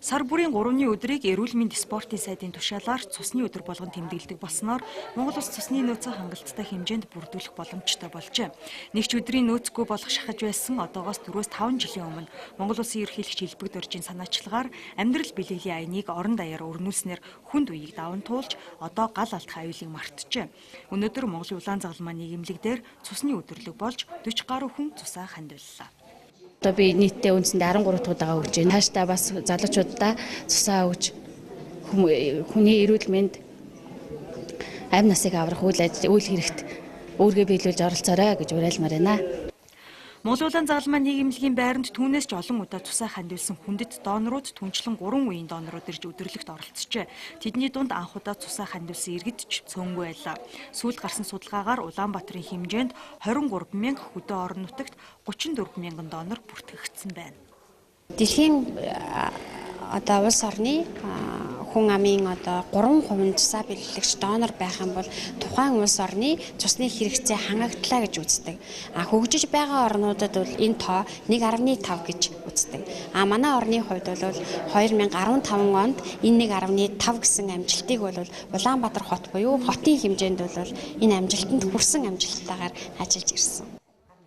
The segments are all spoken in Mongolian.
Сар бүрийн 3-ны өдрийг эрүүл мэнд спортын сайдын тушаалаар цусны өдөр болгон тэмдэглэдэг болсноор Монгол Улс цусны нөөцөө хангалттай хэмжээнд бүрдүүлэх боломжтой болжээ. Нэгч өдрийн нөөцгүй болох шахаж байсан одоогоос 4-5 жилийн өмнө Монгол Улсын ерөнхийлөгч Илбэг Доржийн санаачлагаар амьдрал бэлгэлийн аяныг орон даяар өрнүүлснээр хүнд үеийг даван туулж одоо гал алдах аюулыг мартжээ. Өнөөдөр Монголын улаан загалмай нийгэмлэг дээр цусны өдөрлөг болж 40 гаруй хүн цусаа хандвиллаа. Одоо би нийтдээ үндсэндээ 13 туудаага өгч байна. Хаашдаа бас залуучуудаа цусаа өгч хүний эрүүл мэнд амь насыг аврах үйл хэрэгт өөргөө биелүүлж оролцоорой гэж уриалмаар байна. Монгол улаан загалмай нийгэмлэгийн байранд түүнээс ч олон удаа цусаа хандвилсан хүндэт донорууд түнчлэн 3 үеийн донорууд ирж өдөрлөгт оролцжээ. Тэдний дунд анх удаа цусаа хандвилсан иргэд ч цөөнгүй байлаа. Сүүлд гарсан судалгаагаар Улаанбаатарын хэмжээнд 23 мянга хөдөө орон нутагт 34 мянган донор бүртгэгдсэн байна. Дэлхийн улс орны хүн амын 3% цусаа бэлгэлэгч донор байх юм бол тухайн улс орны цусны хэрэгцээ хангагдлаа гэж үздэг. Хөгжиж байгаа орнуудад бол энэ тоо 1.5 гэж үздэг. Манай орны хувьд бол 2015 онд энэ 1.5 гэсэн амжилтыг бол Улаанбаатар хот буюу хотын хэмжээнд бол энэ амжилтанд хүрсэн амжилттайгаар ажиллаж ирсэн.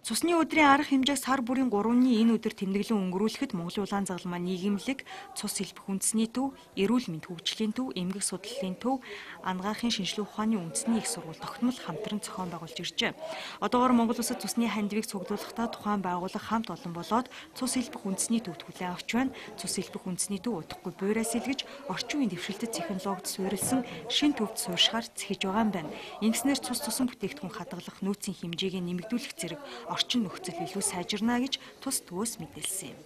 Цусны өдрийн арга хэмжээг сар бүрийн 3-ны энэ өдөр тэмдэглэн өнгөрүүлэхэд Монголын улаан загалмай нийгэмлэг, цус хэлбэх үндэсний төв, эрүүл мэнд хөгжлийн төв, эмгэг судлалын төв, ангаахын шинжилгээ ухааны үндэсний их сургууль тогтмол хамтран зохион байгуулж иржээ. Одоогоор Монгол улсад цусны хандивыг цуглуулахдаа тухайн байгууллага хамт олон болоод цус хэлбэх үндэсний төвд хүлээн авч байна. Цус хэлбэх үндэсний төв удахгүй буйраас илгэж орчин үеийн дэвшилтэт технологид суурилсан шин төвд сууршихаар цэхэж байгаа юм байна. Ингэснээр цус тусан бүтээгдэхүүн хадгалах нөөцийн хэмжээг нэмэгдүүлэх зэрэг орчин нөхцөл илүү сайжирна гэж тус төвөөс мэдээлсэн юм.